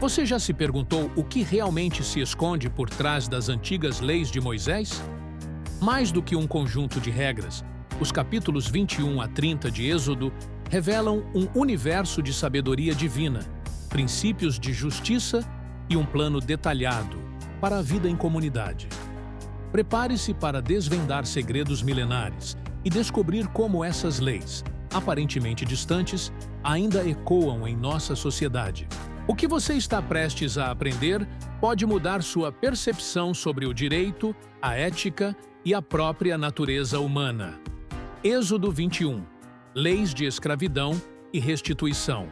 Você já se perguntou o que realmente se esconde por trás das antigas leis de Moisés? Mais do que um conjunto de regras, os capítulos 21 a 30 de Êxodo revelam um universo de sabedoria divina, princípios de justiça e um plano detalhado para a vida em comunidade. Prepare-se para desvendar segredos milenares e descobrir como essas leis, aparentemente distantes, ainda ecoam em nossa sociedade. O que você está prestes a aprender pode mudar sua percepção sobre o direito, a ética e a própria natureza humana. Êxodo 21. Leis de escravidão e restituição.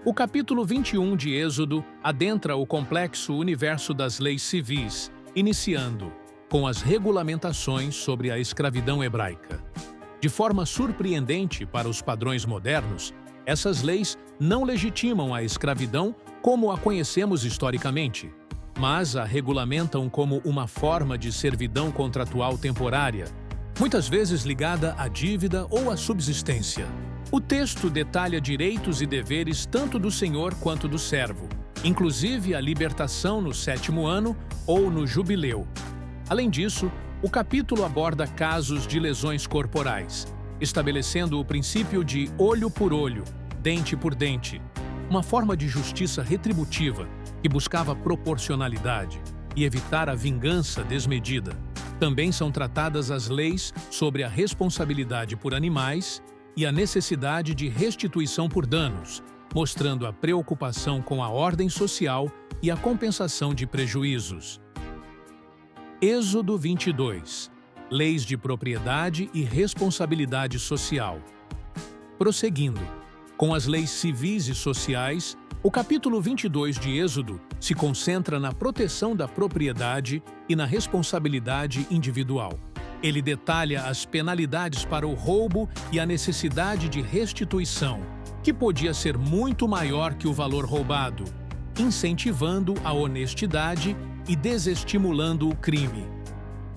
O capítulo 21 de Êxodo adentra o complexo universo das leis civis, iniciando com as regulamentações sobre a escravidão hebraica. De forma surpreendente para os padrões modernos, essas leis não legitimam a escravidão como a conhecemos historicamente, mas a regulamentam como uma forma de servidão contratual temporária, muitas vezes ligada à dívida ou à subsistência. O texto detalha direitos e deveres tanto do senhor quanto do servo, inclusive a libertação no 7º ano ou no jubileu. Além disso, o capítulo aborda casos de lesões corporais, estabelecendo o princípio de olho por olho, dente por dente, uma forma de justiça retributiva que buscava proporcionalidade e evitar a vingança desmedida. Também são tratadas as leis sobre a responsabilidade por animais e a necessidade de restituição por danos, mostrando a preocupação com a ordem social e a compensação de prejuízos. Êxodo 22. Leis de propriedade e responsabilidade social. Prosseguindo, com as leis civis e sociais, o capítulo 22 de Êxodo se concentra na proteção da propriedade e na responsabilidade individual. Ele detalha as penalidades para o roubo e a necessidade de restituição, que podia ser muito maior que o valor roubado, incentivando a honestidade e desestimulando o crime.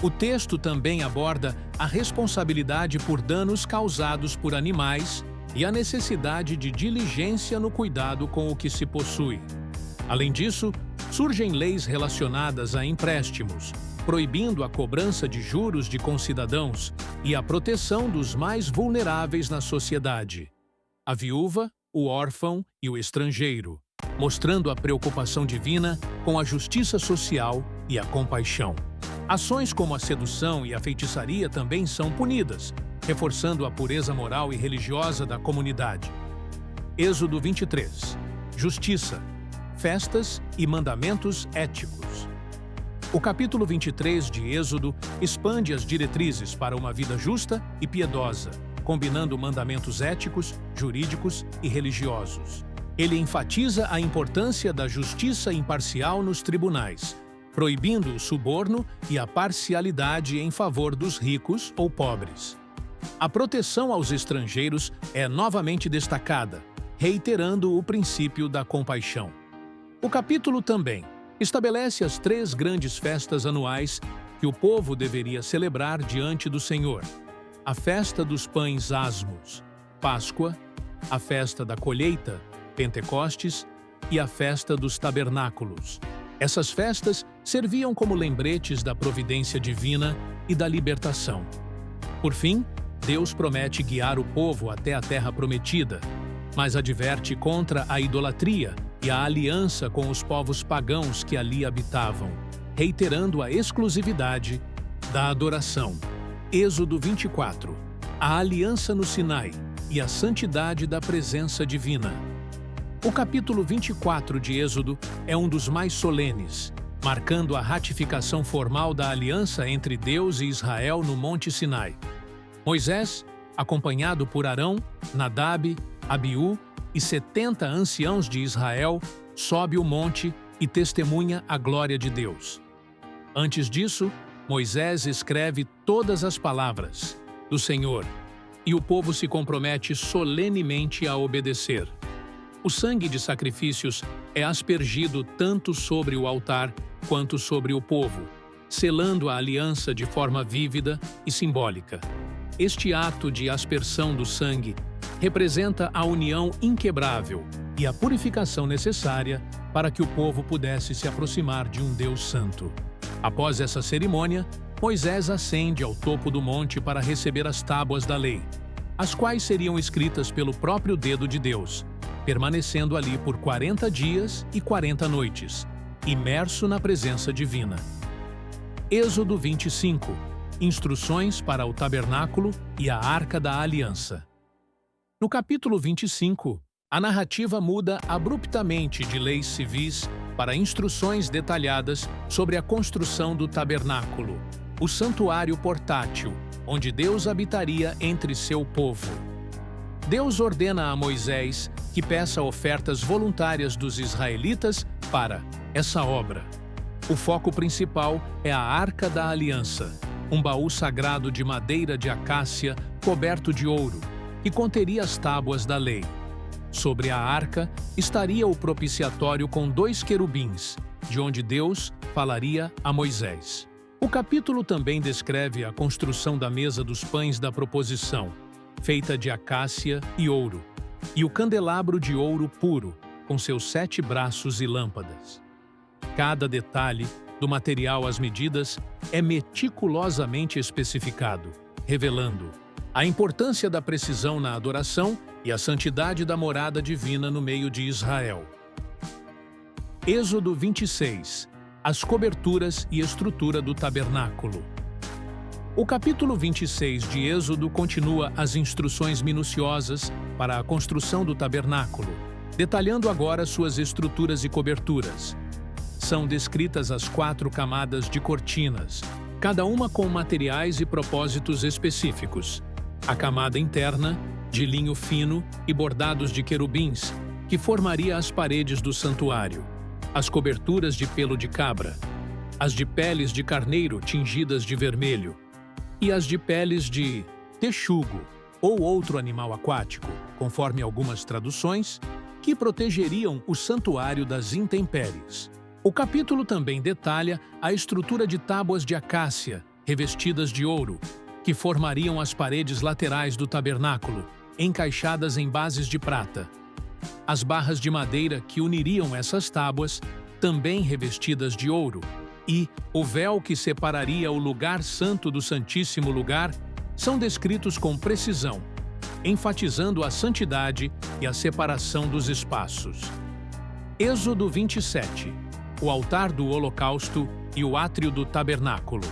O texto também aborda a responsabilidade por danos causados por animais e a necessidade de diligência no cuidado com o que se possui. Além disso, surgem leis relacionadas a empréstimos, proibindo a cobrança de juros de concidadãos e a proteção dos mais vulneráveis na sociedade: a viúva, o órfão e o estrangeiro, mostrando a preocupação divina com a justiça social e a compaixão. Ações como a sedução e a feitiçaria também são punidas, reforçando a pureza moral e religiosa da comunidade. Êxodo 23. Justiça, festas e mandamentos éticos. O capítulo 23 de Êxodo expande as diretrizes para uma vida justa e piedosa, combinando mandamentos éticos, jurídicos e religiosos. Ele enfatiza a importância da justiça imparcial nos tribunais, proibindo o suborno e a parcialidade em favor dos ricos ou pobres. A proteção aos estrangeiros é novamente destacada, reiterando o princípio da compaixão. O capítulo também estabelece as 3 grandes festas anuais que o povo deveria celebrar diante do Senhor: a festa dos pães asmos, Páscoa, a festa da colheita, Pentecostes, e a festa dos tabernáculos. Essas festas serviam como lembretes da providência divina e da libertação. Por fim, Deus promete guiar o povo até a terra prometida, mas adverte contra a idolatria e a aliança com os povos pagãos que ali habitavam, reiterando a exclusividade da adoração. Êxodo 24. A aliança no Sinai e a santidade da presença divina. O capítulo 24 de Êxodo é um dos mais solenes, marcando a ratificação formal da aliança entre Deus e Israel no Monte Sinai. Moisés, acompanhado por Arão, Nadab, Abiú e 70 anciãos de Israel, sobe o monte e testemunha a glória de Deus. Antes disso, Moisés escreve todas as palavras do Senhor, e o povo se compromete solenemente a obedecer. O sangue de sacrifícios é aspergido tanto sobre o altar quanto sobre o povo, selando a aliança de forma vívida e simbólica. Este ato de aspersão do sangue representa a união inquebrável e a purificação necessária para que o povo pudesse se aproximar de um Deus santo. Após essa cerimônia, Moisés ascende ao topo do monte para receber as tábuas da lei, as quais seriam escritas pelo próprio dedo de Deus, permanecendo ali por 40 dias e 40 noites, imerso na presença divina. Êxodo 25. Instruções para o tabernáculo e a Arca da Aliança. No capítulo 25, a narrativa muda abruptamente de leis civis para instruções detalhadas sobre a construção do tabernáculo, o santuário portátil, onde Deus habitaria entre seu povo. Deus ordena a Moisés que peça ofertas voluntárias dos israelitas para essa obra. O foco principal é a Arca da Aliança, um baú sagrado de madeira de acácia coberto de ouro, que conteria as tábuas da lei. Sobre a arca estaria o propiciatório com 2 querubins, de onde Deus falaria a Moisés. O capítulo também descreve a construção da mesa dos pães da proposição, feita de acácia e ouro, e o candelabro de ouro puro, com seus 7 braços e lâmpadas. Cada detalhe do material às medidas é meticulosamente especificado, revelando a importância da precisão na adoração e a santidade da morada divina no meio de Israel. Êxodo 26. As coberturas e estrutura do tabernáculo. O capítulo 26 de Êxodo continua as instruções minuciosas para a construção do tabernáculo, detalhando agora suas estruturas e coberturas. São descritas as 4 camadas de cortinas, cada uma com materiais e propósitos específicos. A camada interna, de linho fino e bordados de querubins, que formaria as paredes do santuário. As coberturas de pelo de cabra, as de peles de carneiro tingidas de vermelho, e as de peles de texugo ou outro animal aquático, conforme algumas traduções, que protegeriam o santuário das intempéries. O capítulo também detalha a estrutura de tábuas de acácia, revestidas de ouro, que formariam as paredes laterais do tabernáculo, encaixadas em bases de prata. As barras de madeira que uniriam essas tábuas, também revestidas de ouro, e o véu que separaria o lugar santo do Santíssimo Lugar, são descritos com precisão, enfatizando a santidade e a separação dos espaços. Êxodo 27. O altar do holocausto e o átrio do tabernáculo.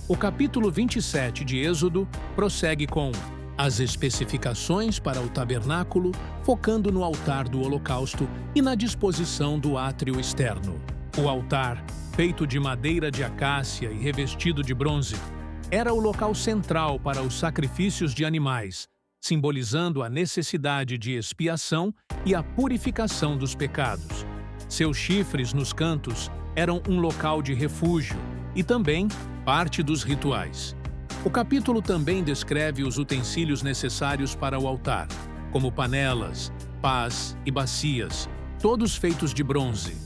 O capítulo 27 de Êxodo prossegue com as especificações para o tabernáculo, focando no altar do holocausto e na disposição do átrio externo. O altar, feito de madeira de acácia e revestido de bronze, era o local central para os sacrifícios de animais, simbolizando a necessidade de expiação e a purificação dos pecados. Seus chifres nos cantos eram um local de refúgio e também parte dos rituais. O capítulo também descreve os utensílios necessários para o altar, como panelas, pás e bacias, todos feitos de bronze.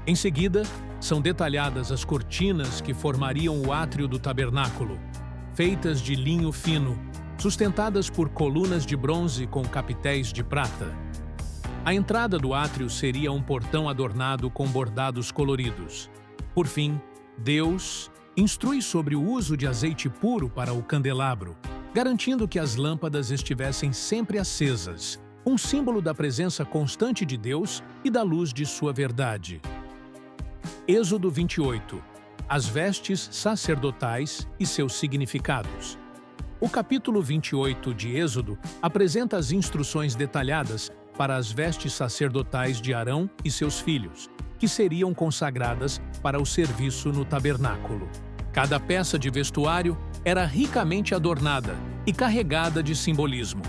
Em seguida, são detalhadas as cortinas que formariam o átrio do tabernáculo, feitas de linho fino, sustentadas por colunas de bronze com capitéis de prata. A entrada do átrio seria um portão adornado com bordados coloridos. Por fim, Deus instrui sobre o uso de azeite puro para o candelabro, garantindo que as lâmpadas estivessem sempre acesas, um símbolo da presença constante de Deus e da luz de sua verdade. Êxodo 28. As vestes sacerdotais e seus significados. O capítulo 28 de Êxodo apresenta as instruções detalhadas para as vestes sacerdotais de Arão e seus filhos, que seriam consagradas para o serviço no tabernáculo. Cada peça de vestuário era ricamente adornada e carregada de simbolismo.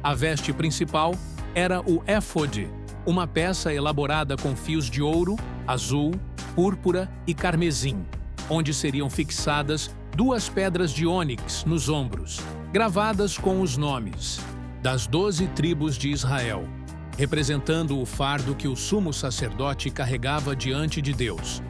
A veste principal era o éfode, uma peça elaborada com fios de ouro, azul, púrpura e carmesim, onde seriam fixadas 2 pedras de ônix nos ombros, gravadas com os nomes das 12 tribos de Israel, representando o fardo que o sumo sacerdote carregava diante de Deus.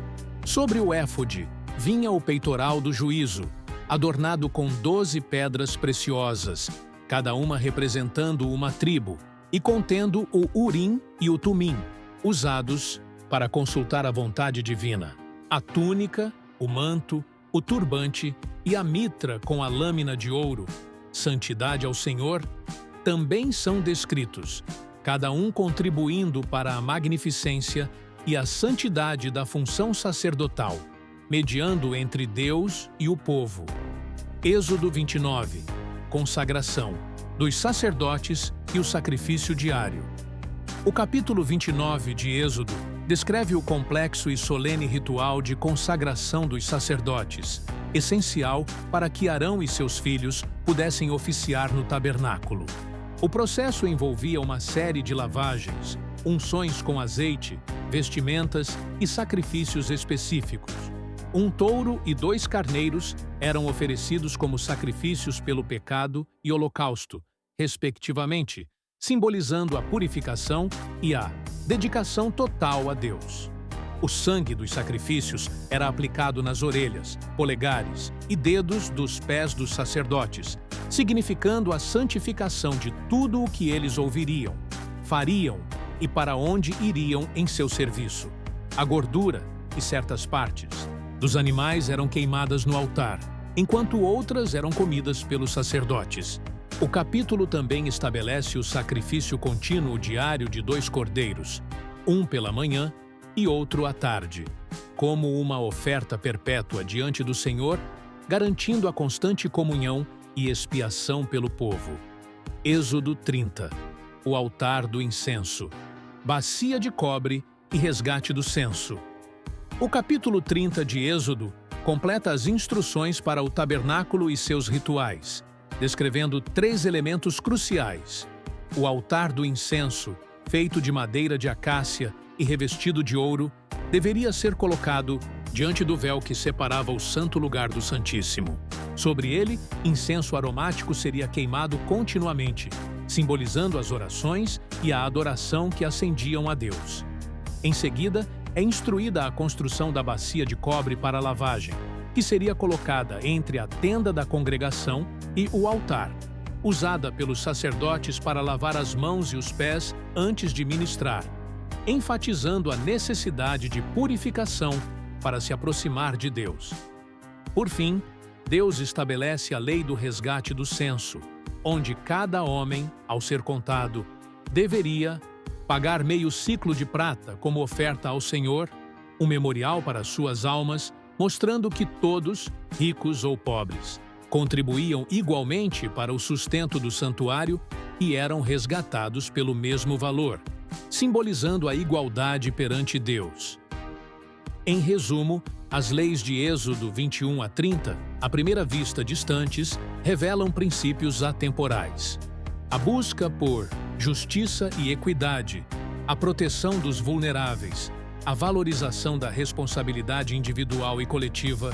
Sobre o éfode vinha o peitoral do juízo, adornado com 12 pedras preciosas, cada uma representando uma tribo, e contendo o Urim e o Tumim, usados para consultar a vontade divina. A túnica, o manto, o turbante e a mitra com a lâmina de ouro, santidade ao Senhor, também são descritos, cada um contribuindo para a magnificência e a santidade da função sacerdotal, mediando entre Deus e o povo. Êxodo 29. Consagração dos sacerdotes e o sacrifício diário. O capítulo 29 de Êxodo descreve o complexo e solene ritual de consagração dos sacerdotes, essencial para que Arão e seus filhos pudessem oficiar no tabernáculo. O processo envolvia uma série de lavagens, unções com azeite, vestimentas e sacrifícios específicos. Um touro e 2 carneiros eram oferecidos como sacrifícios pelo pecado e holocausto, respectivamente, simbolizando a purificação e a dedicação total a Deus. O sangue dos sacrifícios era aplicado nas orelhas, polegares e dedos dos pés dos sacerdotes, significando a santificação de tudo o que eles ouviriam, fariam e para onde iriam em seu serviço. A gordura e certas partes dos animais eram queimadas no altar, enquanto outras eram comidas pelos sacerdotes. O capítulo também estabelece o sacrifício contínuo diário de 2 cordeiros, um pela manhã e outro à tarde, como uma oferta perpétua diante do Senhor, garantindo a constante comunhão e expiação pelo povo. Êxodo 30. O altar do incenso, bacia de cobre e resgate do censo. O capítulo 30 de Êxodo completa as instruções para o tabernáculo e seus rituais, descrevendo 3 elementos cruciais. O altar do incenso, feito de madeira de acácia e revestido de ouro, deveria ser colocado diante do véu que separava o santo lugar do Santíssimo. Sobre ele, incenso aromático seria queimado continuamente, simbolizando as orações e a adoração que ascendiam a Deus. Em seguida, é instruída a construção da bacia de cobre para lavagem, que seria colocada entre a tenda da congregação e o altar, usada pelos sacerdotes para lavar as mãos e os pés antes de ministrar, enfatizando a necessidade de purificação para se aproximar de Deus. Por fim, Deus estabelece a lei do resgate do censo, onde cada homem, ao ser contado, deveria pagar meio ciclo de prata como oferta ao Senhor, um memorial para suas almas, mostrando que todos, ricos ou pobres, contribuíam igualmente para o sustento do santuário e eram resgatados pelo mesmo valor, simbolizando a igualdade perante Deus. Em resumo, as leis de Êxodo 21 a 30, à primeira vista distantes, revelam princípios atemporais. A busca por justiça e equidade, a proteção dos vulneráveis, a valorização da responsabilidade individual e coletiva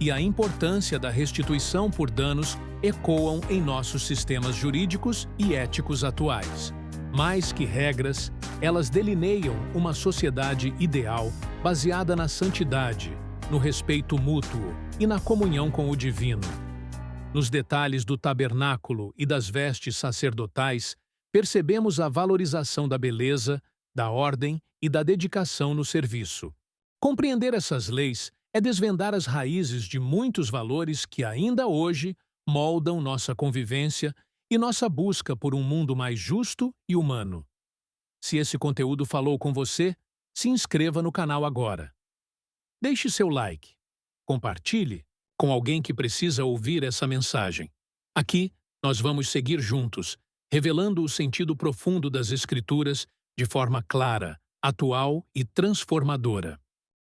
e a importância da restituição por danos ecoam em nossos sistemas jurídicos e éticos atuais. Mais que regras, elas delineiam uma sociedade ideal baseada na santidade, no respeito mútuo e na comunhão com o divino. Nos detalhes do tabernáculo e das vestes sacerdotais, percebemos a valorização da beleza, da ordem e da dedicação no serviço. Compreender essas leis é desvendar as raízes de muitos valores que ainda hoje moldam nossa convivência e nossa busca por um mundo mais justo e humano. Se esse conteúdo falou com você, se inscreva no canal agora. Deixe seu like, compartilhe com alguém que precisa ouvir essa mensagem. Aqui, nós vamos seguir juntos, revelando o sentido profundo das Escrituras de forma clara, atual e transformadora.